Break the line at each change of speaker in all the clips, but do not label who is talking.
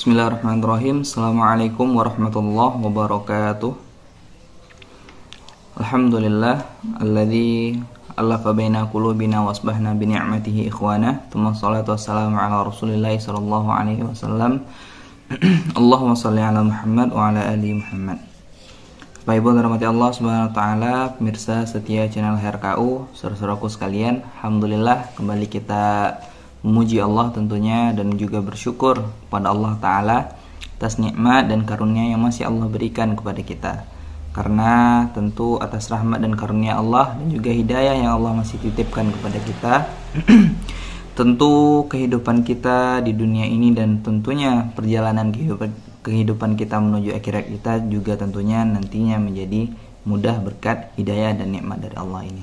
Bismillahirrahmanirrahim. Assalamualaikum warahmatullahi wabarakatuh. Alhamdulillah alladzi alafa baina qulubina wa asbahna bi ni'matihi ikhwana. Tsumma shalatu wassalamu ala Rasulillah sallallahu alaihi wasallam. Allahumma shalli ala Muhammad wa ala ali Muhammad. Bapak Ibu dirahmati Allah Subhanahu wa taala, pemirsa setia channel HRKU, saudara-saudaraku sekalian, alhamdulillah kembali kita memuji Allah tentunya dan juga bersyukur kepada Allah Ta'ala atas nikmat dan karunia yang masih Allah berikan kepada kita. Karena tentu atas rahmat dan karunia Allah dan juga hidayah yang Allah masih titipkan kepada kita, tentu kehidupan kita di dunia ini dan tentunya perjalanan kehidupan kita menuju akhirat kita juga tentunya nantinya menjadi mudah berkat hidayah dan nikmat dari Allah ini.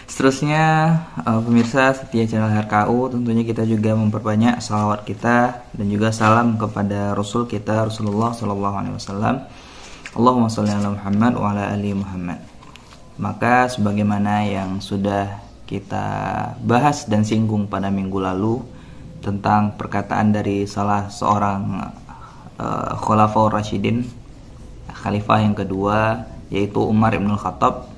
Seterusnya pemirsa setia channel HRKU, tentunya kita juga memperbanyak salawat kita dan juga salam kepada Rasul kita Rasulullah SAW. Allahumma sholli ala Muhammad wa ala ali Muhammad. Maka sebagaimana yang sudah kita bahas dan singgung pada minggu lalu tentang perkataan dari salah seorang Khulafaur Rasyidin, khalifah yang kedua, yaitu Umar ibn Khattab,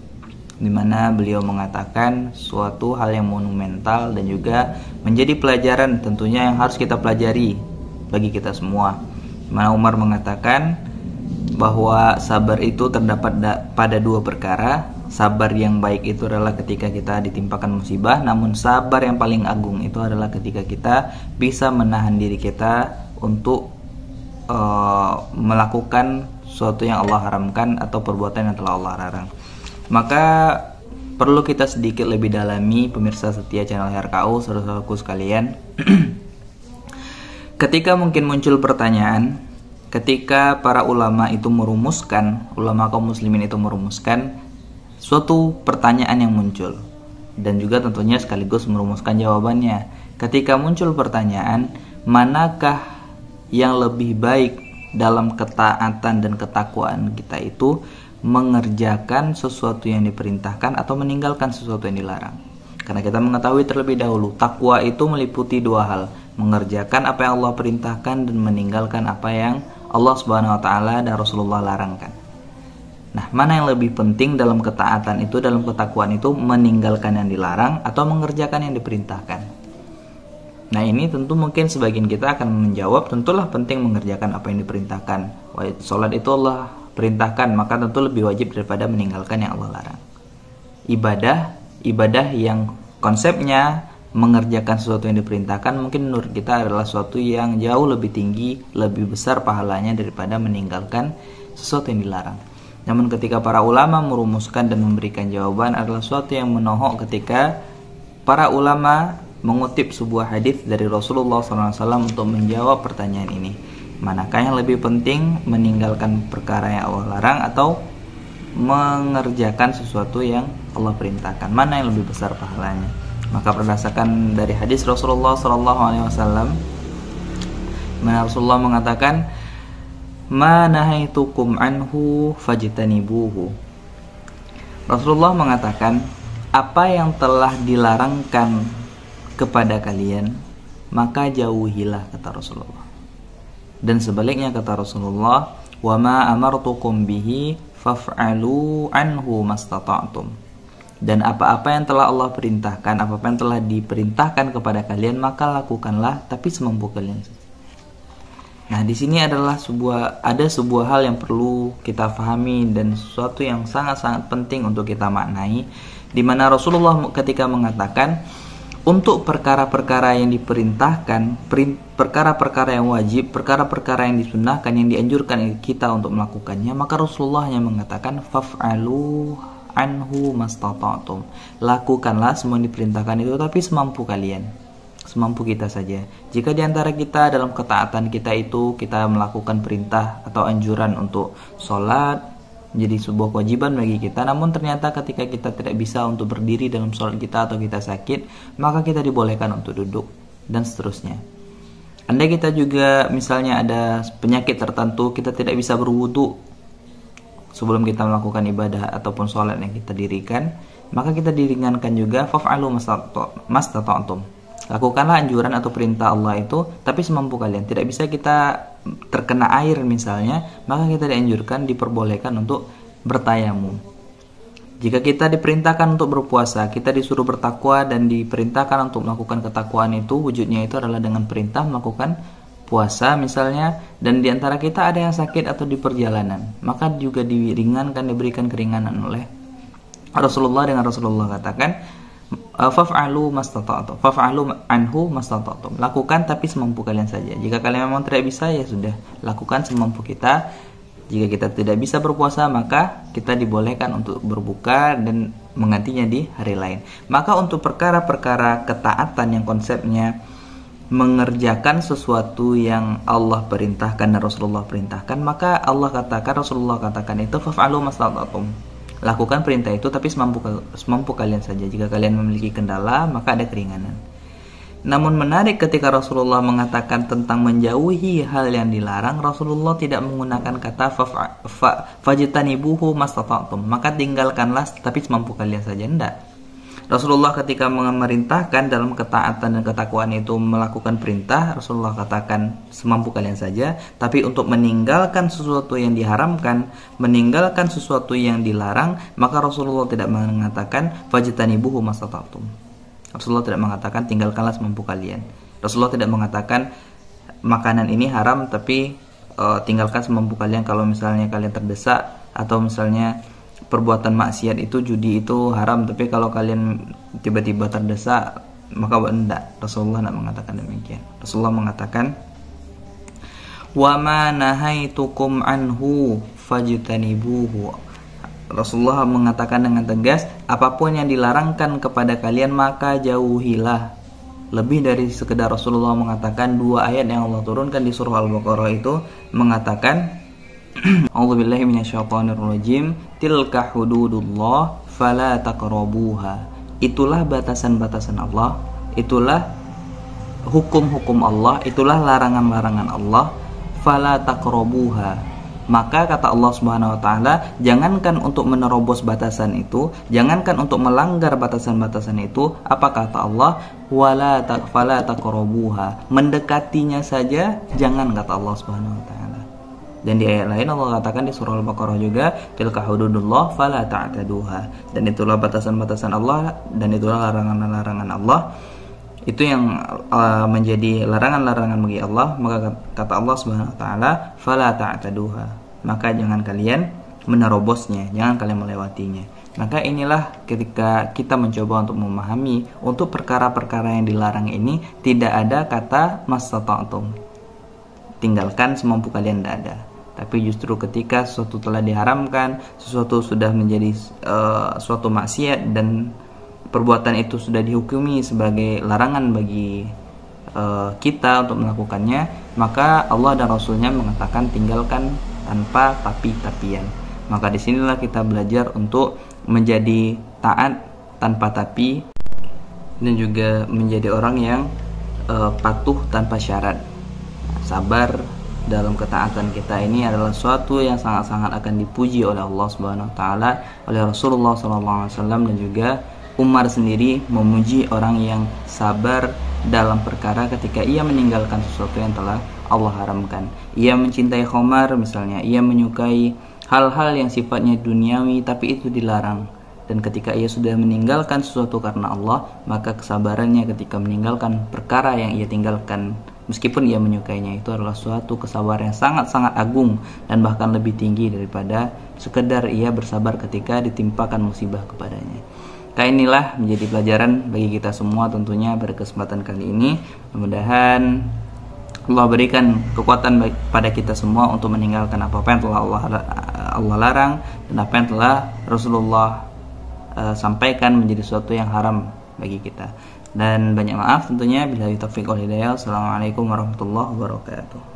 di mana beliau mengatakan suatu hal yang monumental dan juga menjadi pelajaran tentunya yang harus kita pelajari bagi kita semua. Di mana Umar mengatakan bahwa sabar itu terdapat pada dua perkara. Sabar yang baik itu adalah ketika kita ditimpakan musibah, namun sabar yang paling agung itu adalah ketika kita bisa menahan diri kita untuk melakukan sesuatu yang Allah haramkan atau perbuatan yang telah Allah larang. Maka perlu kita sedikit lebih dalami, pemirsa setia channel HRKU, saudara-saudaraku sekalian. Ketika mungkin muncul pertanyaan, ketika para ulama itu merumuskan, ulama kaum muslimin itu merumuskan suatu pertanyaan yang muncul, dan juga tentunya sekaligus merumuskan jawabannya. Ketika muncul pertanyaan, manakah yang lebih baik dalam ketaatan dan ketakwaan kita itu, mengerjakan sesuatu yang diperintahkan atau meninggalkan sesuatu yang dilarang? Karena kita mengetahui terlebih dahulu takwa itu meliputi dua hal, mengerjakan apa yang Allah perintahkan dan meninggalkan apa yang Allah Subhanahu wa taala dan Rasulullah larangkan. Nah, mana yang lebih penting dalam ketaatan itu, dalam ketakwaan itu, meninggalkan yang dilarang atau mengerjakan yang diperintahkan? Nah, ini tentu mungkin sebagian kita akan menjawab, tentulah penting mengerjakan apa yang diperintahkan. Salat itu Allah perintahkan, maka tentu lebih wajib daripada meninggalkan yang Allah larang. Ibadah yang konsepnya mengerjakan sesuatu yang diperintahkan mungkin menurut kita adalah sesuatu yang jauh lebih tinggi, lebih besar pahalanya daripada meninggalkan sesuatu yang dilarang. Namun ketika para ulama merumuskan dan memberikan jawaban, adalah sesuatu yang menohok ketika para ulama mengutip sebuah hadis dari Rasulullah SAW untuk menjawab pertanyaan ini. Manakah yang lebih penting, meninggalkan perkara yang Allah larang atau mengerjakan sesuatu yang Allah perintahkan? Mana yang lebih besar pahalanya? Maka berdasarkan dari hadis Rasulullah SAW, mana Rasulullah mengatakan, "Ma nahaitukum anhu fajtanibuhu." Rasulullah mengatakan, apa yang telah dilarangkan kepada kalian, maka jauhilah, kata Rasulullah. Dan sebaliknya kata Rasulullah, "Wa ma amartukum bihi faf'alu anhu mastata'tum." Dan apa-apa yang telah Allah perintahkan, apa-apa yang telah diperintahkan kepada kalian, maka lakukanlah, tapi semampu kalian. Nah, di sini adalah sebuah hal yang perlu kita pahami dan sesuatu yang sangat-sangat penting untuk kita maknai, di mana Rasulullah ketika mengatakan untuk perkara-perkara yang diperintahkan, perkara-perkara yang wajib, perkara-perkara yang disunnahkan, yang dianjurkan kita untuk melakukannya, maka Rasulullah yang mengatakan faf'alu anhu mastata'tum. Lakukanlah semua yang diperintahkan itu, tapi semampu kalian, semampu kita saja. Jika diantara kita dalam ketaatan kita itu, kita melakukan perintah atau anjuran untuk sholat menjadi sebuah kewajiban bagi kita, namun ternyata ketika kita tidak bisa untuk berdiri dalam sholat kita atau kita sakit, maka kita dibolehkan untuk duduk dan seterusnya. Andai kita juga misalnya ada penyakit tertentu, kita tidak bisa berwudu sebelum kita melakukan ibadah ataupun sholat yang kita dirikan, maka kita diringankan juga faf'alu mastata'tum. Lakukanlah anjuran atau perintah Allah itu, tapi semampu kalian. Tidak bisa kita terkena air misalnya, maka kita dianjurkan, diperbolehkan untuk bertayamum. Jika kita diperintahkan untuk berpuasa, kita disuruh bertakwa dan diperintahkan untuk melakukan ketakwaan itu, wujudnya itu adalah dengan perintah melakukan puasa misalnya, dan diantara kita ada yang sakit atau di perjalanan, maka juga diringankan, diberikan keringanan oleh Rasulullah dengan Rasulullah katakan, faf'alu mastata'tum, faf'alu anhu mastata'tum, lakukan tapi semampu kalian saja. Jika kalian memang tidak bisa, ya sudah, lakukan semampu kita. Jika kita tidak bisa berpuasa, maka kita dibolehkan untuk berbuka dan menggantinya di hari lain. Maka untuk perkara-perkara ketaatan yang konsepnya mengerjakan sesuatu yang Allah perintahkan dan Rasulullah perintahkan, maka Allah katakan, Rasulullah katakan itu faf'alu mastata'tum, lakukan perintah itu tapi semampu kalian saja. Jika kalian memiliki kendala, maka ada keringanan. Namun menarik, ketika Rasulullah mengatakan tentang menjauhi hal yang dilarang, Rasulullah tidak menggunakan kata fajtanibuhu mastata'tum, maka tinggalkanlah tapi semampu kalian saja. Tidak. Rasulullah ketika memerintahkan dalam ketaatan dan ketakwaan itu melakukan perintah, Rasulullah katakan semampu kalian saja. Tapi untuk meninggalkan sesuatu yang diharamkan, meninggalkan sesuatu yang dilarang, maka Rasulullah tidak mengatakan fajtanibuhu mastata'tum. Rasulullah tidak mengatakan tinggalkanlah semampu kalian. Rasulullah tidak mengatakan makanan ini haram tapi tinggalkan semampu kalian kalau misalnya kalian terdesak, atau misalnya perbuatan maksiat itu, judi itu haram, tapi kalau kalian tiba-tiba terdesak maka tidak. Rasulullah tidak mengatakan demikian. Rasulullah mengatakan wa ma nahaitukum anhu fajtanibuhu. Rasulullah mengatakan dengan tegas, apapun yang dilarangkan kepada kalian maka jauhilah. Lebih dari sekedar Rasulullah mengatakan, dua ayat yang Allah turunkan di surah Al-Baqarah itu mengatakan A'udzubillahi minasyaitonirrajim, tilka hududullah fala taqrabuha. Itulah batasan-batasan Allah, itulah hukum-hukum Allah, itulah larangan-larangan Allah, fala taqrabuha. Maka kata Allah Subhanahu wa taala, jangankan untuk menerobos batasan itu, jangankan untuk melanggar batasan-batasan itu, apa kata Allah? Fala taqrabuha. Mendekatinya saja jangan, kata Allah Subhanahu wa taala. Dan di ayat lain Allah katakan di surah Al-Baqarah juga, tilka hududullah fala ta'taduha. Dan itulah batasan-batasan Allah, dan itulah larangan-larangan Allah. Itu yang menjadi larangan-larangan bagi Allah. Maka kata Allah Subhanahu wa taala, fala ta'taduha, maka jangan kalian menerobosnya, jangan kalian melewatinya. Maka inilah ketika kita mencoba untuk memahami untuk perkara-perkara yang dilarang ini, tidak ada kata mastata'tum, tinggalkan semampu kalian, tidak ada. Tapi justru ketika sesuatu telah diharamkan, sesuatu sudah menjadi suatu maksiat dan perbuatan itu sudah dihukumi sebagai larangan bagi kita untuk melakukannya, maka Allah dan Rasulnya mengatakan tinggalkan tanpa tapi-tapian. Maka disinilah kita belajar untuk menjadi taat tanpa tapi, dan juga menjadi orang yang patuh tanpa syarat. Sabar dalam ketaatan kita ini adalah suatu yang sangat-sangat akan dipuji oleh Allah Subhanahu wa taala, oleh Rasulullah SAW, dan juga Umar sendiri memuji orang yang sabar dalam perkara ketika ia meninggalkan sesuatu yang telah Allah haramkan. Ia mencintai khamar misalnya, ia menyukai hal-hal yang sifatnya duniawi tapi itu dilarang. Dan ketika ia sudah meninggalkan sesuatu karena Allah, maka kesabarannya ketika meninggalkan perkara yang ia tinggalkan meskipun ia menyukainya itu adalah suatu kesabaran yang sangat-sangat agung, dan bahkan lebih tinggi daripada sekedar ia bersabar ketika ditimpakan musibah kepadanya. Inilah menjadi pelajaran bagi kita semua tentunya pada kesempatan kali ini. Mudah-mudahan Allah berikan kekuatan pada kita semua untuk meninggalkan apa-apa yang telah Allah larang, dan apa yang telah Rasulullah sampaikan menjadi sesuatu yang haram bagi kita. Dan banyak maaf tentunya, billahi taufiq wal hidayah. Assalamualaikum warahmatullahi wabarakatuh.